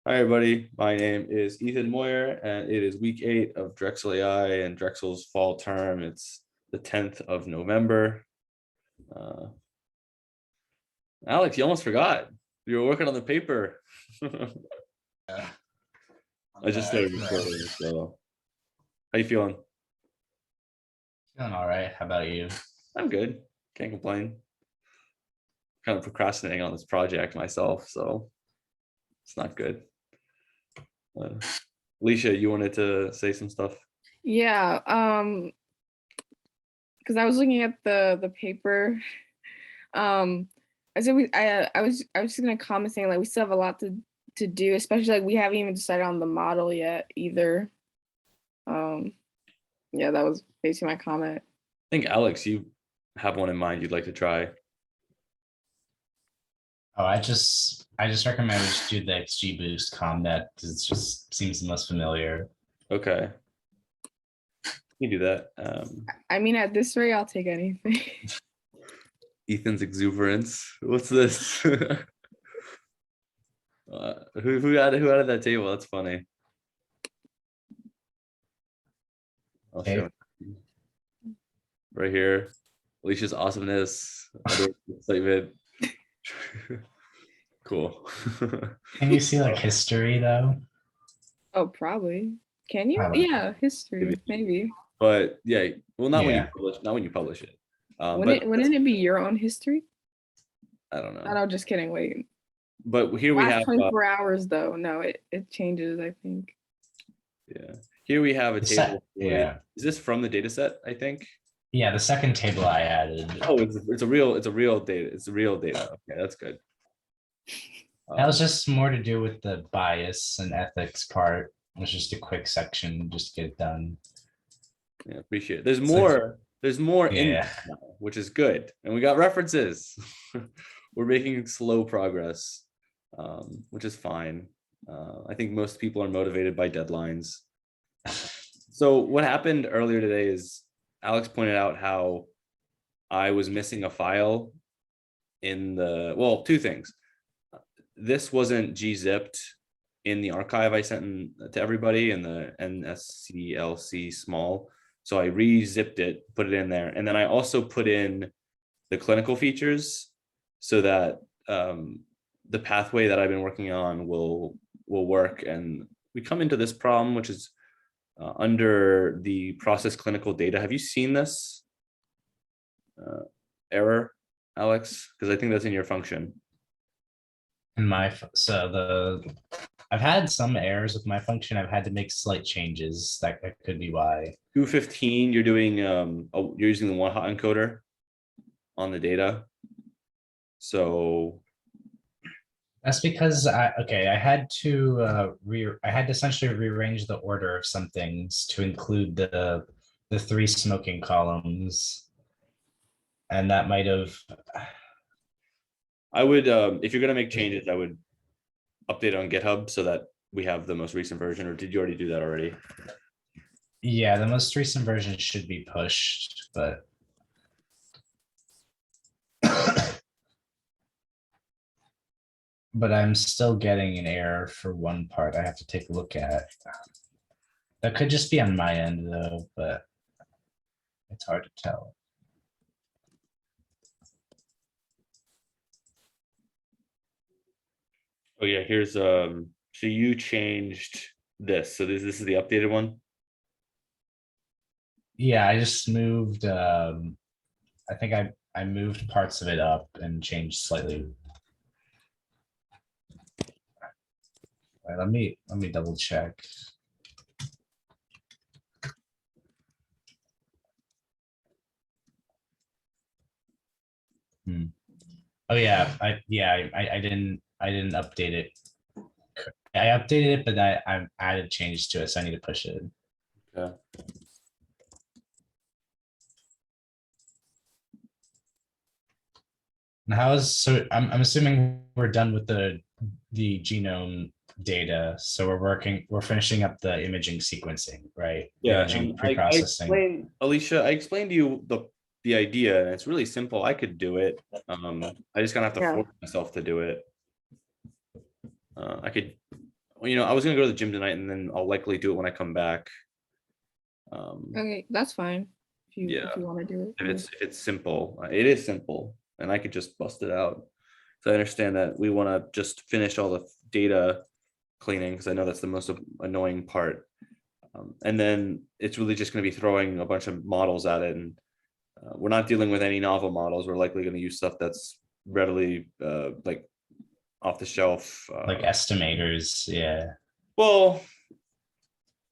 Hi, everybody. My name is Ethan Moyer, and it is week 8 of Drexel AI and Drexel's fall term. It's the 10th of November. Alex, you almost forgot. You were working on the paper. Yeah. I just started recording, so how you feeling? Feeling all right. How about you? I'm good. Can't complain. Kind of procrastinating on this project myself, so it's not good. Alicia, you wanted to say some stuff? Yeah, because I was looking at the paper. I said I was just gonna comment saying like we still have a lot to do, especially like we haven't even decided on the model yet either. Yeah, that was basically my comment. I think Alex, you have one in mind you'd like to try. Oh, I just recommend we just do the XG boost combat because it just seems the most familiar. Okay. You can do that. I mean, at this rate, I'll take anything. Ethan's exuberance. What's this? Who added that table? That's funny. I'll show you. Right here. Alicia's awesomeness. Excitement. Cool. Can you see like history though? Oh, probably. Can you? Probably. Yeah, history, maybe. But yeah, well, not when you Yeah. publish, not when you publish it. Wouldn't it be your own history? I don't know. No, just kidding. Wait. But here we Last have 24 hours though. No, it changes, I think. yeah. Here we have a table. Yeah. Is this from the data set, I think? Yeah, the second table I added. Oh, it's a real data. It's a real data. Okay, that's good. That was just more to do with the bias and ethics part. It was just a quick section just to get it done. Yeah, appreciate it. There's more in Yeah. this now, which is good. And we got references. We're making slow progress, which is fine. I think most people are motivated by deadlines. So what happened earlier today is Alex pointed out how I was missing a file in well, two things. This wasn't gzipped in the archive I sent to everybody in the NSCLC small. So I re-zipped it, put it in there. And then I also put in the clinical features so that the pathway that I've been working on will work. And we come into this problem, which is under the process clinical data. Have you seen this error, Alex? Because I think that's in your function. In my I've had some errors with my function. I've had to make slight changes. That could be why. 215, you're doing you're using the one hot encoder on the data. So that's because I had to essentially rearrange the order of some things to include the 3 smoking columns, and that might have. I would if you're gonna make changes, I would update on GitHub so that we have the most recent version. Or did you already do that already? Yeah, the most recent version should be pushed, but but I'm still getting an error for one part I have to take a look at. That could just be on my end though, but it's hard to tell. Oh yeah, here's so you changed this. So this is the updated one. Yeah, I just moved I think I moved parts of it up and changed slightly. All right, let me double check. Oh yeah, I didn't update it. I updated it, but I added changes to it, so I need to push it. Okay. And I'm assuming we're done with the genome data. So we're finishing up the imaging sequencing, right? Yeah, Imaging pre-processing. Alicia, I explained to you the idea, and it's really simple. I could do it. I just gonna have to force myself to do it. I could, I was gonna go to the gym tonight, and then I'll likely do it when I come back. Okay, that's fine. Yeah. If you want to do it. If it's simple, it is simple, and I could just bust it out. So I understand that we want to just finish all the data cleaning, because I know that's the most annoying part. And then it's really just going to be throwing a bunch of models at it, and we're not dealing with any novel models. We're likely going to use stuff that's readily like off the shelf. Like estimators, yeah. Well,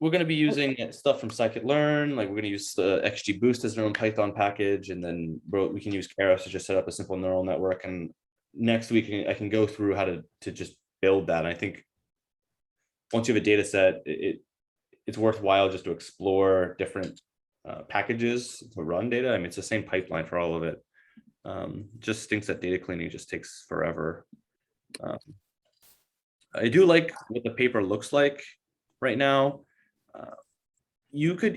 we're going to be using stuff from scikit-learn. Like we're going to use the XGBoost as our own Python package, and then we can use Keras to just set up a simple neural network. And next week I can go through how to just build that. And I think once you have a data set, it's worthwhile just to explore different packages to run data. I mean, it's the same pipeline for all of it. Just thinks that data cleaning just takes forever. I do like what the paper looks like right now.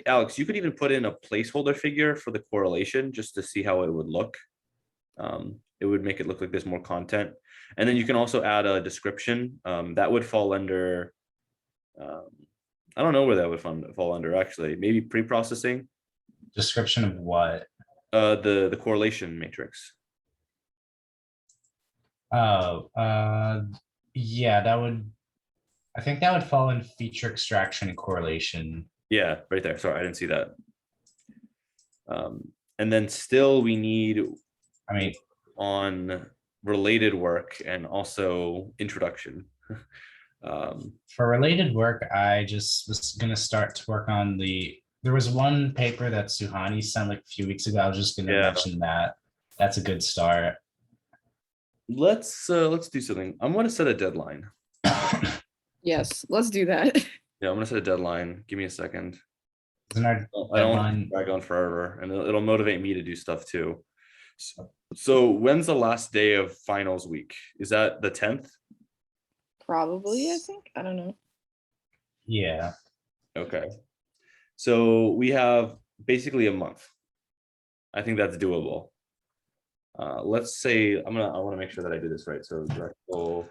Alex, you could even put in a placeholder figure for the correlation just to see how it would look. It would make it look like there's more content. And then you can also add a description that would fall under, I don't know where that would fall under actually, maybe pre-processing. Description of what? The correlation matrix. Oh, yeah, I think that would fall in feature extraction and correlation. Yeah, right there. Sorry, I didn't see that. And then still we need, on related work and also introduction. For related work, I just was going to start to work on there was one paper that Suhani sent like a few weeks ago. I was just going to mention that. That's a good start. Let's do something. I'm going to set a deadline. Yes, let's do that. Yeah, I'm going to set a deadline. Give me a second. Isn't our I don't want to drag on forever, and it'll motivate me to do stuff too. So when's the last day of finals week? Is that the 10th? Probably, I think. I don't know. Yeah. Okay. So we have basically a month. I think that's doable. Let's say I want to make sure that I do this right. So Drexel.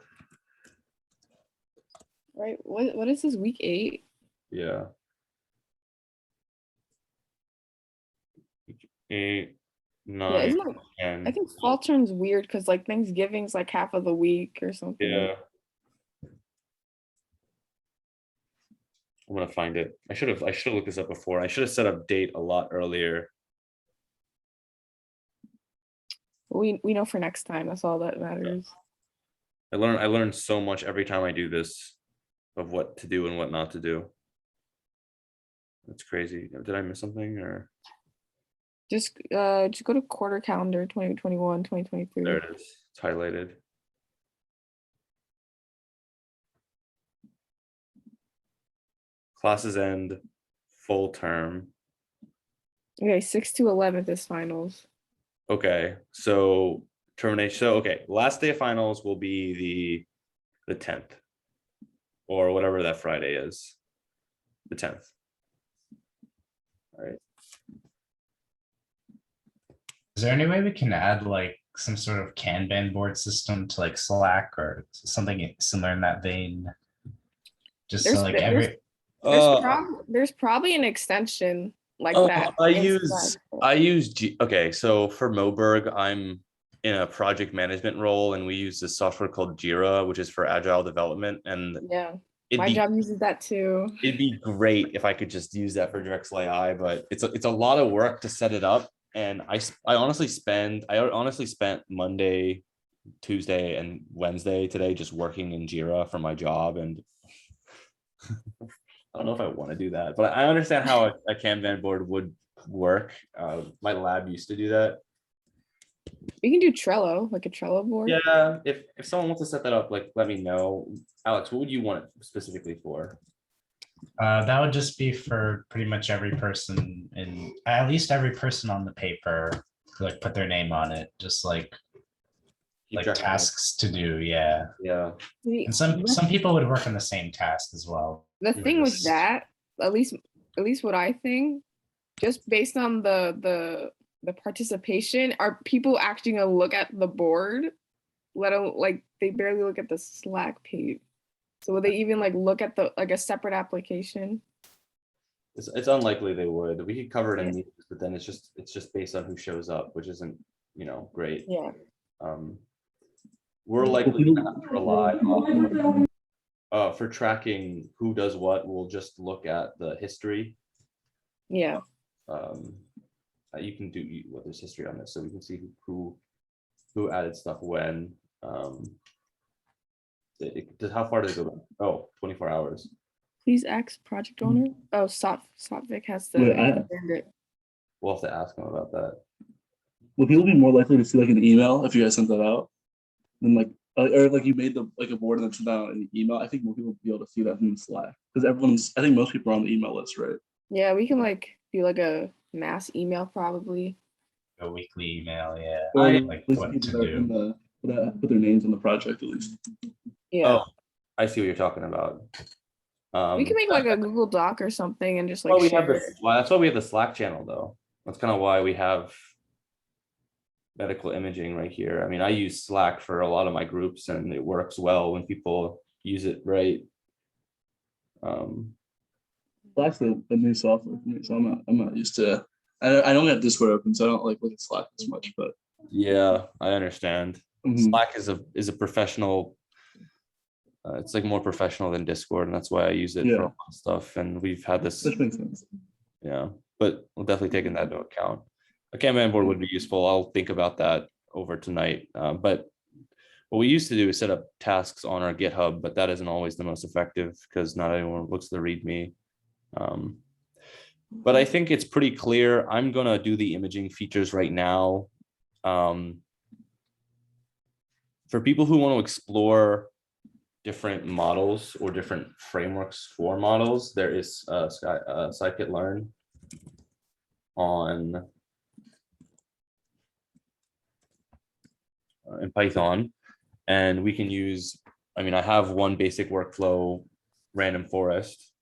Right. What is this, week 8? Yeah. 8, 9, yeah, isn't it, 10. I think fall term's weird because like Thanksgiving's like half of the week or something. Yeah. I'm gonna find it. I should have looked this up before. I should have set up date a lot earlier. We know for next time. That's all that matters. I learned so much every time I do this of what to do and what not to do. That's crazy. Did I miss something or? Just go to quarter calendar 2021, 2023. There it is. It's highlighted. Classes end full term. Okay, 6 to 11th is finals. Okay, so termination. So okay, last day of finals will be the 10th, or whatever that Friday is, the 10th. All right. Is there any way we can add like some sort of Kanban board system to like Slack or something similar in that vein? Just so like there's probably an extension like that. I use okay, so for Moberg, I'm in a project management role, and we use this software called Jira, which is for agile development. And yeah, my job uses that too. It'd be great if I could just use that for Drexel AI, but it's a lot of work to set it up. And I honestly spent Monday, Tuesday, and Wednesday today just working in Jira for my job, and I don't know if I want to do that, but I understand how a Kanban board would work. My lab used to do that. We can do Trello, like a Trello board. Yeah, if someone wants to set that up, like let me know. Alex, what would you want it specifically for? That would just be for pretty much every person, and at least every person on the paper, like put their name on it, just like tasks to do. Yeah. And some people would work on the same task as well. The thing with that, at least what I think, just based on the participation, are people actually gonna look at the board? Let alone, like, they barely look at the Slack page. So will they even like look at the like a separate application? It's unlikely they would. We could cover it in Yeah. meetings, but then it's just based on who shows up, which isn't, great. Yeah. We're likely gonna have to rely on for tracking who does what. We'll just look at the history. Yeah. You can do what there's history on this, so we can see who added stuff when. How far did it go back? Oh, 24 hours. Please ask project owner. Oh, Sotvik has to Wait, understand it. We'll have to ask them about that. Would people be more likely to see like an email if you guys sent that out than like or like you made the like a board and then sent out an email? I think more people would be able to see that from Slack because I think most people are on the email list, right? Yeah, we can like do like a mass email probably. A weekly email, yeah. Or Like at least what people to that are in do. that put their names on the project at least. Yeah. Oh, I see what you're talking about. We can make like a Google Doc or something and just like Well, we share have it. this. Well, that's why we have the Slack channel, though. That's kind of why we have medical imaging right here. I mean, I use Slack for a lot of my groups, and it works well when people use it right. Slack's the new software for me, so I'm not used to. I don't have Discord open, so I don't like look at Slack as much. But Yeah, I understand. mhm. Slack is a professional. It's like more professional than Discord, and that's why I use it for Yeah. a lot of stuff. And we've had this. Which makes sense. Yeah, but we'll definitely take that into account. A Kanban board would be useful. I'll think about that over tonight. But what we used to do is set up tasks on our GitHub, but that isn't always the most effective because not everyone looks the README. But I think it's pretty clear. I'm gonna do the imaging features right now. For people who want to explore different models or different frameworks for models, there is scikit-learn on in Python, and we can use. I mean, I have one basic workflow, random forest.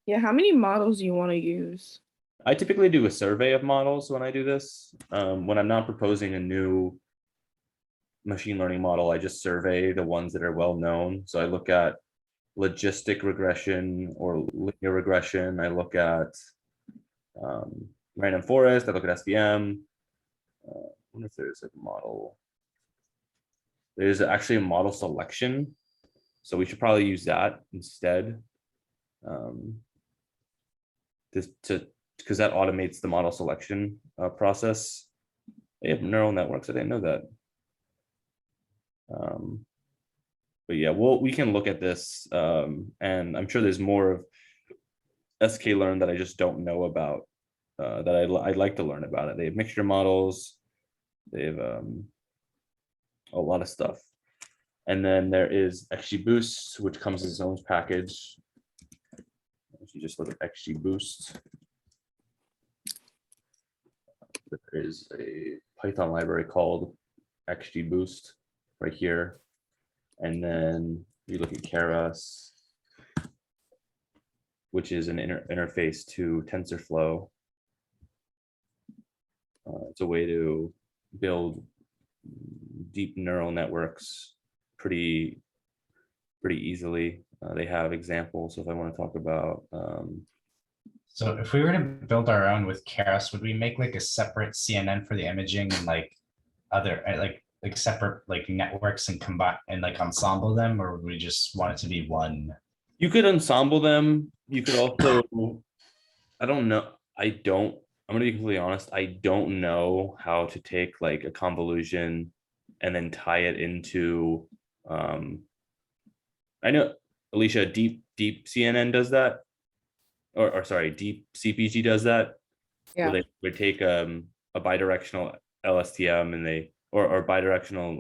Yeah, how many models do you want to use? I typically do a survey of models when I do this. When I'm not proposing a new machine learning model, I just survey the ones that are well known. So I look at logistic regression or linear regression. I look at random forest. I look at SVM. I wonder if there's a model. There's actually a model selection. So we should probably use that instead. Because that automates the model selection process. They have neural networks. I didn't know that. But yeah, we can look at this, and I'm sure there's more of sklearn that I just don't know about, that I'd like to learn about it. They have mixture models. They have a lot of stuff. And then there is XGBoost, which comes as its own package. If you just look at XGBoost, there is a Python library called XGBoost right here. And then you look at Keras, which is an interface to TensorFlow. It's a way to build deep neural networks pretty easily. They have examples if I want to talk about. So if we were to build our own with Keras, would we make like a separate CNN for the imaging and like other like separate like networks and combine and like ensemble them, or would we just want it to be one? You could ensemble them. You could also, I don't know. I'm gonna be completely honest. I don't know how to take like a convolution and then tie it into, I know Alicia, deep CNN does that, or sorry, deep CPG does that. Yeah. Where they would take a bidirectional LSTM and or bidirectional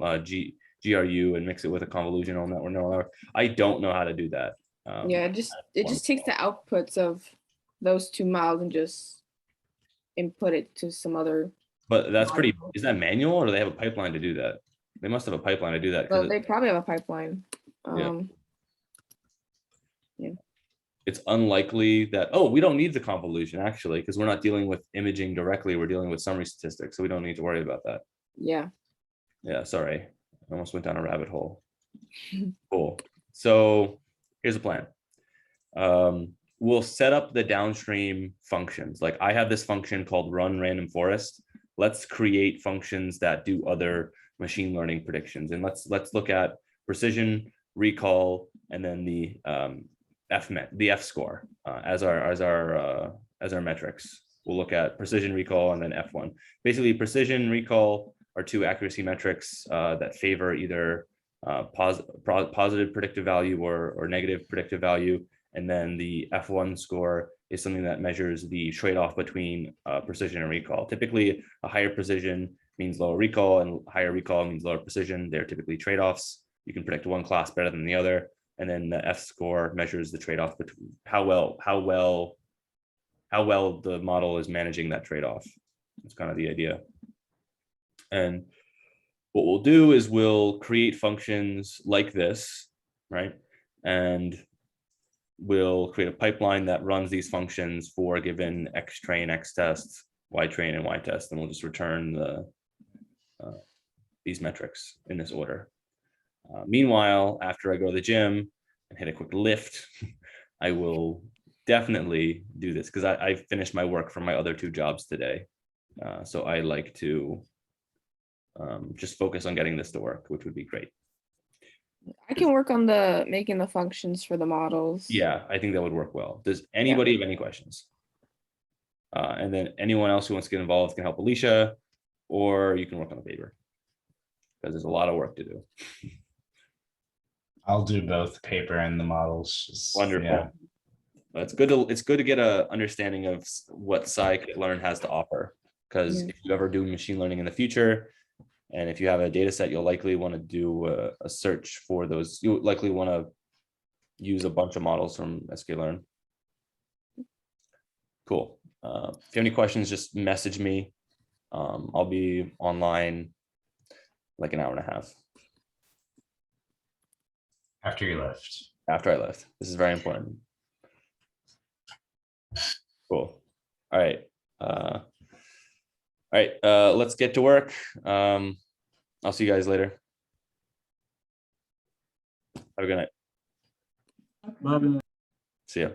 GRU and mix it with a convolutional network. I don't know how to do that. Yeah, it just takes the outputs of those two models and just input it to some other. But that's pretty. Is that manual, or do they have a pipeline to do that? They must have a pipeline to do that. Well, they probably have a pipeline. Yeah. It's unlikely that, we don't need the convolution actually, because we're not dealing with imaging directly. We're dealing with summary statistics, so we don't need to worry about that. Yeah. Yeah, sorry. I almost went down a rabbit hole. Cool. So here's a plan. We'll set up the downstream functions. Like I have this function called run random forest. Let's create functions that do other machine learning predictions. And let's look at precision, recall, and then the F score as our metrics. We'll look at precision, recall, and then F1. Basically, precision, recall are two accuracy metrics that favor either positive predictive value or negative predictive value. And then the F1 score is something that measures the trade-off between precision and recall. Typically, a higher precision means lower recall, and higher recall means lower precision. They're typically trade-offs. You can predict one class better than the other. And then the F score measures the trade-off between how well the model is managing that trade-off. That's kind of the idea. And what we'll do is we'll create functions like this, right? And we'll create a pipeline that runs these functions for a given X train, X test, Y train, and Y test, and we'll just return these metrics in this order. Meanwhile, after I go to the gym and hit a quick lift, I will definitely do this because I finished my work from my other two jobs today. So I like to just focus on getting this to work, which would be great. I can work on making the functions for the models. Yeah, I think that would work well. Does anybody have any questions? And then anyone else who wants to get involved can help Alicia, or you can work on the paper because there's a lot of work to do. I'll do both paper and the models. Just, Wonderful. yeah. It's good to get a understanding of what scikit-learn has to offer, because if you ever do machine learning in the future, and if you have a data set, you'll likely want to do a search for those. You likely want to use a bunch of models from scikit-learn. Cool. If you have any questions, just message me. I'll be online like an hour and a half. After you left. After I left. This is very important. Cool. All right. Let's get to work. I'll see you guys later. Have a good night. Bye. See ya.